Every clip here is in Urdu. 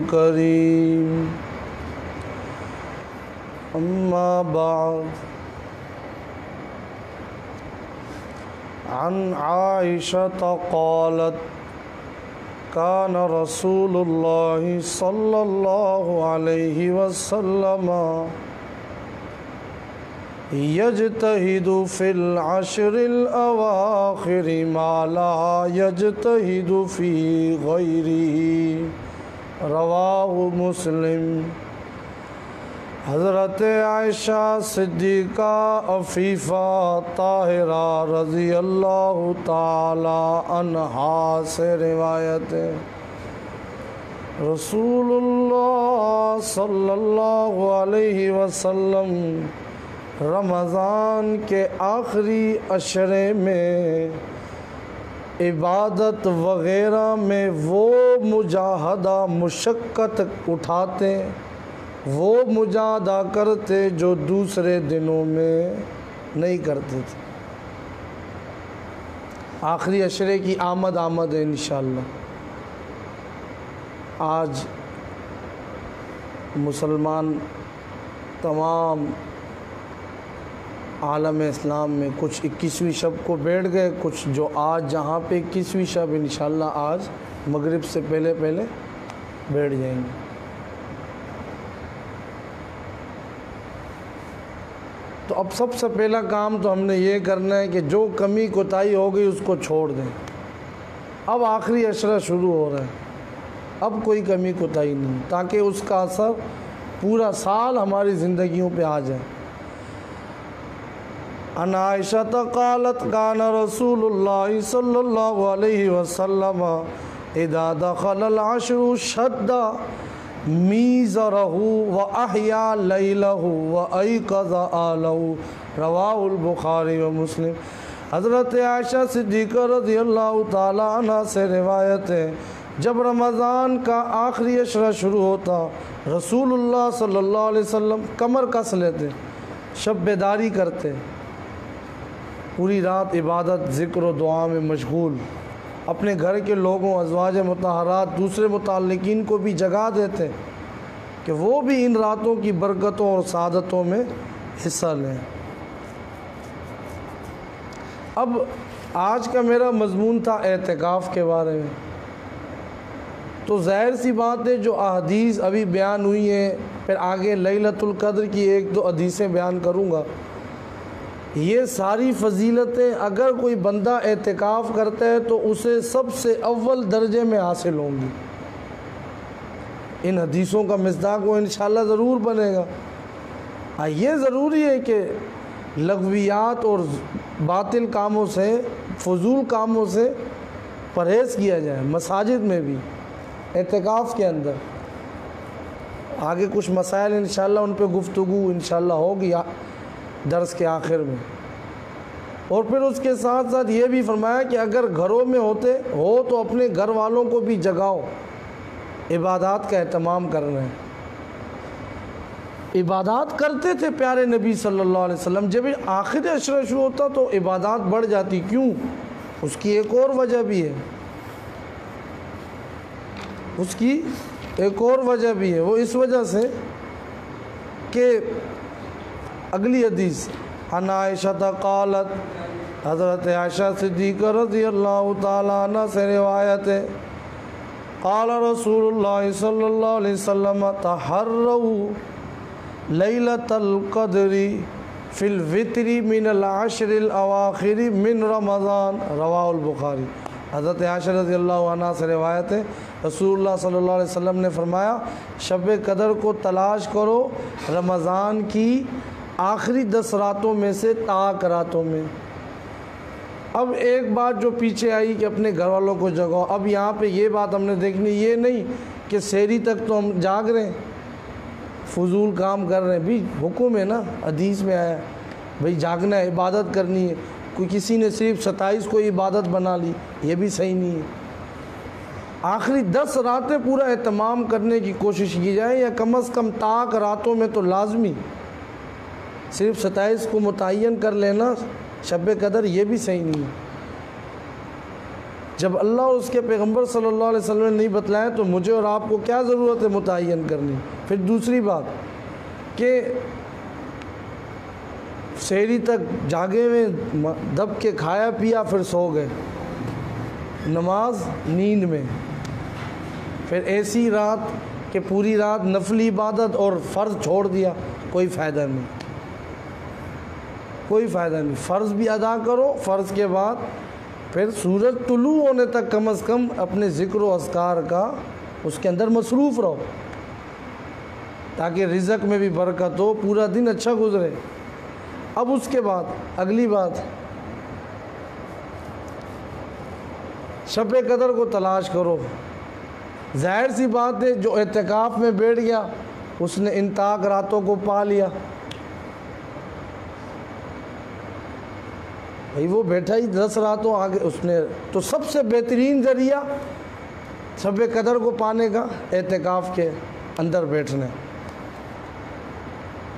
الكريم أما بعد عن عائشة قالت كان رسول الله صلى الله عليه وسلم يجتهد في العشر الأواخر ما لا يجتهد في غيره رواه مسلم۔ حضرت عائشہ صدیقہ عفیفہ طاہرہ رضی اللہ تعالی عنہا سے روایت ہے، رسول اللہ صلی اللہ علیہ وسلم رمضان کے آخری عشرے میں عبادت وغیرہ میں وہ مجاہدہ مشقت اٹھاتے، وہ مجاہدہ کرتے جو دوسرے دنوں میں نہیں کرتے تھے۔ آخری عشرے کی آمد ہے انشاءاللہ۔ آج مسلمان تمام عالم اسلام میں کچھ 21ویں شب کو بیٹھ گئے، کچھ جو آج جہاں پہ 21ویں شب انشاءاللہ آج مغرب سے پہلے بیٹھ جائیں گے۔ تو اب سب سے پہلا کام تو ہم نے یہ کرنا ہے کہ جو کمی کوتاہی ہو گئی اس کو چھوڑ دیں۔ اب آخری عشرہ شروع ہو رہا ہے، اب کوئی کمی کوتاہی نہیں، تاکہ اس کا اثر پورا سال ہماری زندگیوں پہ آ جائے۔ عن عائشہ قالت كان رسول اللہ صلی اللہ علیہ وسلم اذا دخل العشر شد میزرہ وأحیا لیلہ وأیقظ آلہ رواہ البخاری و مسلم۔ حضرت عائشہ صدیقہ رضی اللہ تعالی عنہ سے روایت ہے، جب رمضان کا آخری عشرہ شروع ہوتا رسول اللہ صلی اللہ علیہ وسلم کمر کس لیتے، شب بیداری کرتے، پوری رات عبادت ذکر و دعا میں مشغول، اپنے گھر کے لوگوں ازواج مطہرات دوسرے متعلقین کو بھی جگا دیتے کہ وہ بھی ان راتوں کی برکتوں اور سعادتوں میں حصہ لیں۔ اب آج کا میرا مضمون تھا اعتکاف کے بارے میں، تو ظاہر سی بات ہے جو احادیث ابھی بیان ہوئی ہیں، پھر آگے لیلۃ القدر کی 1-2 حدیثیں بیان کروں گا، یہ ساری فضیلتیں اگر کوئی بندہ اعتکاف کرتا ہے تو اسے سب سے اول درجے میں حاصل ہوں گی۔ ان حدیثوں کا مصداق وہ انشاءاللہ ضرور بنے گا۔ یہ ضروری ہے کہ لغویات اور باطل کاموں سے، فضول کاموں سے پرہیز کیا جائے، مساجد میں بھی، اعتکاف کے اندر۔ آگے کچھ مسائل انشاءاللہ ان پہ گفتگو انشاءاللہ ہوگی درس کے آخر میں۔ اور پھر اس کے ساتھ ساتھ یہ بھی فرمایا کہ اگر گھروں میں ہو تو اپنے گھر والوں کو بھی جگاؤ، عبادات کا اہتمام کرنا ہے۔ عبادات کرتے تھے پیارے نبی صلی اللہ علیہ وسلم، جب آخری عشرہ شروع ہوتا تو عبادات بڑھ جاتی، کیوں؟ اس کی ایک اور وجہ بھی ہے، وہ اس وجہ سے کہ اگلی حدیث عن عائشہ قالت، حضرت عائشہ صدیقہ رضی اللہ تعالیٰ عنہ سے روایت ہے، قال رسول اللہ صلی اللہ علیہ وسلم تحروا لیلۃ القدر فی الوتر من العشر الاواخر من رمضان رواہ البخاری۔ حضرت عائشہ رضی اللہ عنہ سے روایت ہے، رسول اللہ صلی اللہ علیہ وسلم نے فرمایا شب قدر کو تلاش کرو رمضان کی آخری 10 راتوں میں سے تاک راتوں میں۔ اب ایک بات جو پیچھے آئی کہ اپنے گھر والوں کو جگاؤ، اب یہاں پہ یہ بات ہم نے دیکھنی، یہ نہیں کہ سحری تک تو ہم جاگ رہے ہیں، فضول کام کر رہے ہیں، بھی حکم ہے نا، حدیث میں آیا بھئی جاگنا ہے، عبادت کرنی ہے، کوئی کسی نے صرف 27 کو عبادت بنا لی، یہ بھی صحیح نہیں ہے۔ آخری 10 راتیں پورا اہتمام کرنے کی کوشش کی جائے، یا کم از کم تاک راتوں میں تو لازمی، صرف 27 کو متعین کر لینا شب قدر، یہ بھی صحیح نہیں ہے۔ جب اللہ اور اس کے پیغمبر صلی اللہ علیہ وسلم نے نہیں بتلائے تو مجھے اور آپ کو کیا ضرورت ہے متعین کرنی۔ پھر دوسری بات کہ سحری تک جاگے ہوئے دب کے کھایا پیا پھر سو گئے، نماز نیند میں، پھر ایسی رات کہ پوری رات نفلی عبادت اور فرض چھوڑ دیا، کوئی فائدہ نہیں، کوئی فائدہ نہیں۔ فرض بھی ادا کرو، فرض کے بعد پھر سورج طلوع ہونے تک کم از کم اپنے ذکر و اذکار کا اس کے اندر مصروف رہو تاکہ رزق میں بھی برکت ہو، پورا دن اچھا گزرے۔ اب اس کے بعد اگلی بات، شب قدر کو تلاش کرو۔ ظاہر سی بات ہے جو اعتکاف میں بیٹھ گیا اس نے ان طاق راتوں کو پا لیا، بھئی وہ بیٹھا ہی 10 راتوں آگے اس نے، تو سب سے بہترین ذریعہ شب قدر کو پانے کا اعتکاف کے اندر بیٹھنا۔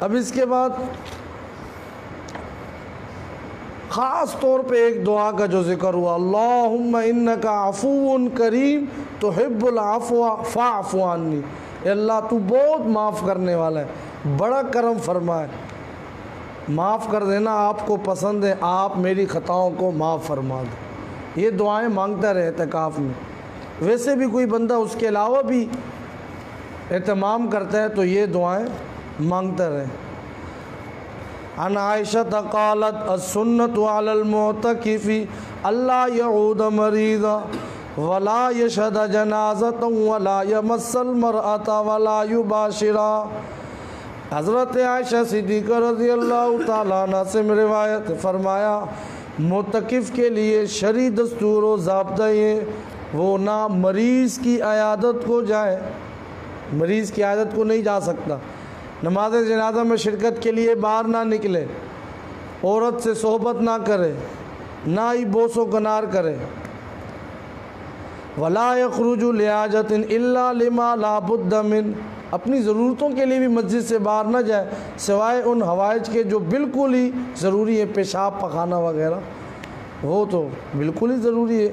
اب اس کے بعد خاص طور پہ ایک دعا کا جو ذکر ہوا، اللہم انکا عفو کریم تحب العفو فاعف عنی، اے اللہ تو بہت معاف کرنے والا ہے، بڑا کرم فرما ہے، معاف کر دینا آپ کو پسند ہے، آپ میری خطاؤں کو معاف فرما دو۔ یہ دعائیں مانگتا رہے اعتکاف میں۔ ویسے بھی کوئی بندہ اس کے علاوہ بھی اہتمام کرتا ہے تو یہ دعائیں مانگتا رہے۔ عن عائشہ قالت السنۃ علی المعتکف الا یعود مریضا ولا یشہد جنازۃ ولا یمس المرأۃ ولا یباشرا۔ حضرت عائشہ صدیقہ رضی اللہ تعالیٰ عنہ سے روایت فرمایا، معتکف کے لیے شرعی دستور و ضابطہ یہ وہ نہ مریض کی عیادت کو جائے، مریض کی عیادت کو نہیں جا سکتا، نماز جنازہ میں شرکت کے لیے باہر نہ نکلے، عورت سے صحبت نہ کرے، نہ ہی بوس و کنار کرے، ولا یخرج لحاجۃ الا لما لا بد من، اپنی ضرورتوں کے لیے بھی مسجد سے باہر نہ جائے سوائے ان حوائج کے جو بالکل ہی ضروری ہے، پیشاب پخانہ وغیرہ وہ تو بالکل ہی ضروری ہے،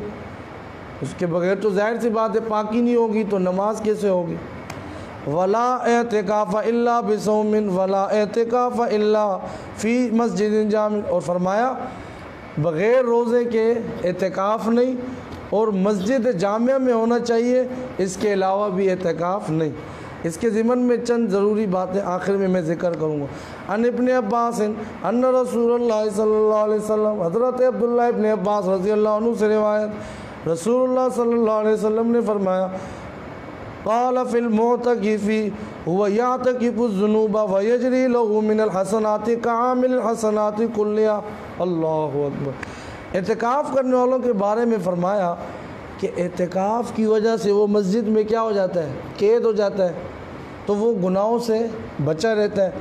اس کے بغیر تو ظاہر سی بات ہے پاکی نہیں ہوگی تو نماز کیسے ہوگی۔ ولا اعتکاف الا بصوم ولا اعتکاف الا فی مسجد جامع، اور فرمایا بغیر روزے کے اعتکاف نہیں، اور مسجد جامعہ میں ہونا چاہیے، اس کے علاوہ بھی اعتکاف نہیں۔ اس کے ضمن میں چند ضروری باتیں آخر میں ذکر کروں گا۔ عن ابن عباس ان رسول اللہ صلی اللہ علیہ وسلم، حضرت عبداللہ ابن عباس رضی اللہ عنہ سے روایت، رسول اللہ صلی اللہ علیہ وسلم نے فرمایا، قال فی المعتکف هو یعتکف الذنوب ویجری له من الحسنات کعامل الحسنات کلیها، اللہ اکبر۔ اعتکاف کرنے والوں کے بارے میں فرمایا کہ اعتکاف کی وجہ سے وہ مسجد میں کیا ہو جاتا ہے، قید ہو جاتا ہے، تو وہ گناہوں سے بچا رہتا ہے،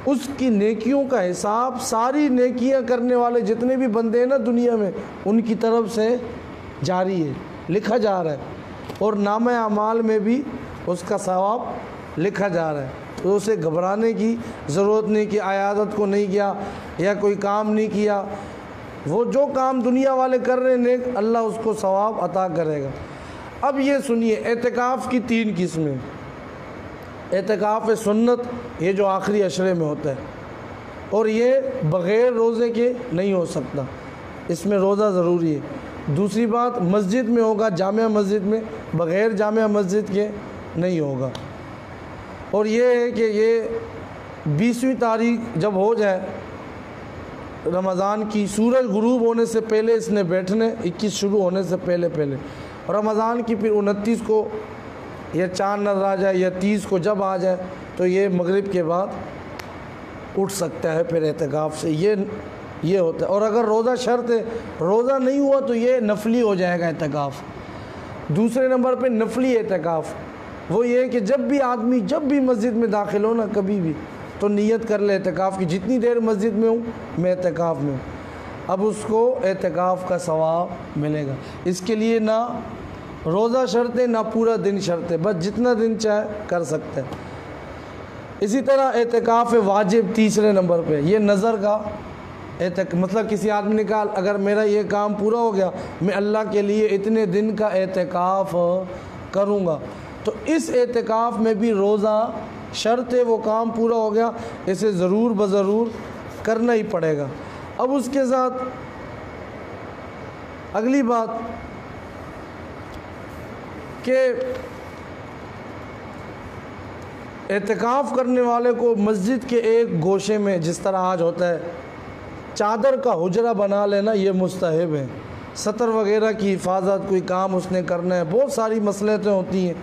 اس کی نیکیوں کا حساب ساری نیکیاں کرنے والے جتنے بھی بندے ہیں نا دنیا میں ان کی طرف سے جاری ہے، لکھا جا رہا ہے، اور نامہ اعمال میں بھی اس کا ثواب لکھا جا رہا ہے، تو اسے گھبرانے کی ضرورت نہیں کہ عیادت کو نہیں کیا یا کوئی کام نہیں کیا، وہ جو کام دنیا والے کر رہے ہیں نیک، اللہ اس کو ثواب عطا کرے گا۔ اب یہ سنیے، اعتکاف کی 3 قسمیں، اعتکاف سنت یہ جو آخری عشرے میں ہوتا ہے، اور یہ بغیر روزے کے نہیں ہو سکتا، اس میں روزہ ضروری ہے۔ دوسری بات مسجد میں ہوگا، جامع مسجد میں، بغیر جامع مسجد کے نہیں ہوگا۔ اور یہ ہے کہ یہ 20ویں تاریخ جب ہو جائے رمضان کی، سورج غروب ہونے سے پہلے اس نے بیٹھنے، 21 شروع ہونے سے پہلے رمضان کی، پھر 29 کو یا چاند نظر آ جائے یا 30 کو جب آ جائے تو یہ مغرب کے بعد اٹھ سکتا ہے پھر اعتکاف سے، یہ ہوتا ہے۔ اور اگر روزہ شرط ہے، روزہ نہیں ہوا تو یہ نفلی ہو جائے گا اعتکاف۔ دوسرے نمبر پہ نفلی اعتکاف وہ یہ ہے کہ جب بھی آدمی جب بھی مسجد میں داخل ہو نا، کبھی بھی تو نیت کر لے اعتکاف کی، جتنی دیر مسجد میں ہوں میں اعتکاف میں ہوں، اب اس کو اعتکاف کا ثواب ملے گا۔ اس کے لیے نہ روزہ شرط ہے نہ پورا دن شرط ہے، بس جتنا دن چاہے کر سکتے ہیں۔ اسی طرح اعتکاف واجب تیسرے نمبر پہ، یہ نظر کا مطلب کسی آدمی نے کہا اگر میرا یہ کام پورا ہو گیا میں اللہ کے لیے اتنے دن کا اعتکاف کروں گا، تو اس اعتکاف میں بھی روزہ شرط ہے، وہ کام پورا ہو گیا، اسے ضرور بضرور کرنا ہی پڑے گا۔ اب اس کے ساتھ اگلی بات کہ اعتکاف کرنے والے کو مسجد کے ایک گوشے میں، جس طرح آج ہوتا ہے چادر کا حجرہ بنا لینا، یہ مستحب ہے۔ سطر وغیرہ کی حفاظت، کوئی کام اس نے کرنا ہے، بہت ساری مصلحتیں ہوتی ہیں۔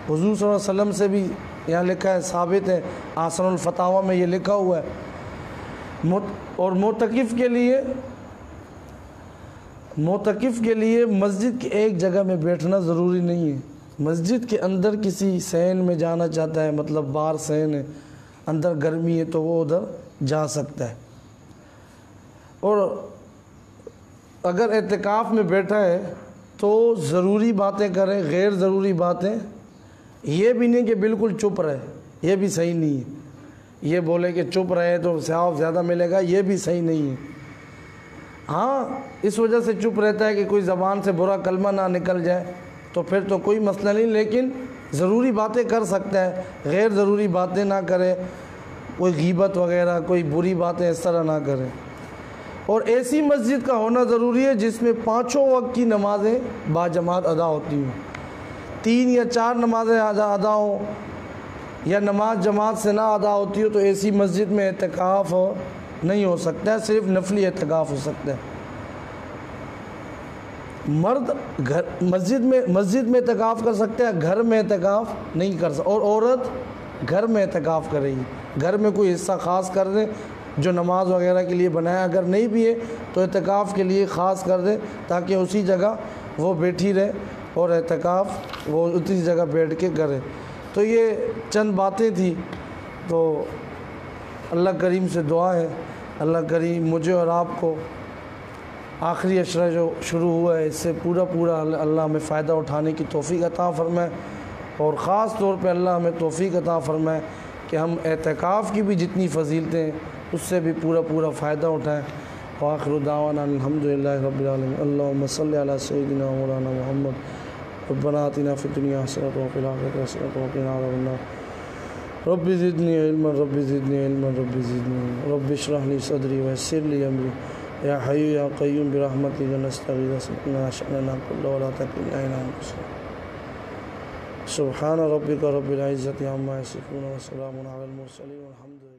حضور صلی اللہ علیہ وسلم سے بھی یہاں لکھا ہے، ثابت ہے، آسن الفتاویٰ میں یہ لکھا ہوا ہے۔ اور معتکف کے لیے مسجد کی ایک جگہ میں بیٹھنا ضروری نہیں ہے۔ مسجد کے اندر کسی صحن میں جانا چاہتا ہے، مطلب باہر صحن ہے، اندر گرمی ہے تو وہ ادھر جا سکتا ہے۔ اور اگر اعتکاف میں بیٹھا ہے تو ضروری باتیں کرے، غیر ضروری باتیں یہ بھی نہیں کہ بالکل چپ رہے، یہ بھی صحیح نہیں ہے۔ یہ بولے کہ چپ رہے تو ثواب زیادہ ملے گا، یہ بھی صحیح نہیں ہے۔ ہاں اس وجہ سے چپ رہتا ہے کہ کوئی زبان سے برا کلمہ نہ نکل جائے تو پھر تو کوئی مسئلہ نہیں، لیکن ضروری باتیں کر سکتا ہے، غیر ضروری باتیں نہ کرے، کوئی غیبت وغیرہ، کوئی بری باتیں اس طرح نہ کرے۔ اور ایسی مسجد کا ہونا ضروری ہے جس میں 5 وقت کی نمازیں باجماعت ادا ہوتی ہوں۔ 3 یا 4 نمازیں ادا ہوں یا نماز جماعت سے نہ ادا ہوتی ہو تو ایسی مسجد میں اعتکاف نہیں ہو سکتا ہے، صرف نفلی اعتکاف ہو سکتا ہے۔ مرد مسجد میں اعتکاف کر سکتے ہیں، گھر میں اعتکاف نہیں کر سکتے، اور عورت گھر میں اعتکاف کرے گی، گھر میں کوئی حصہ خاص کر دے جو نماز وغیرہ کے لیے بنایا، اگر نہیں بھی ہے تو اعتکاف کے لیے خاص کر دے تاکہ اسی جگہ وہ بیٹھی رہے اور اعتکاف وہ اسی جگہ بیٹھ کے کرے۔ تو یہ چند باتیں تھیں، تو اللہ کریم سے دعا ہے اللہ کریم مجھے اور آپ کو آخری عشرہ جو شروع ہوا ہے اس سے پورا اللہ ہمیں فائدہ اٹھانے کی توفیق عطا فرمائے، اور خاص طور پہ اللہ ہمیں توفیق عطا فرمائے کہ ہم اعتکاف کی بھی جتنی فضیلتیں ہیں اس سے بھی پورا فائدہ اٹھائیں۔ وآخر دعوانا الحمدللہ رب العالمین۔ اللہم صلی علی سیدنا مولانا محمد۔ ربنا آتنا فی الدنیا حسنۃ وفی الآخرۃ حسنۃ وقنا عذاب النار۔ رب زدنی علما رب زدنی علما رب زدنی علما رب اشرح لی صدری ویسر لی امری یا حی یا قیوم برحمتک نستغیث اصلحنا شأننا کلہ ولا تکلنا الی انفسنا۔ سبحان ربک رب العزة عما یصفون وسلام علی المرسلین والحمد للہ۔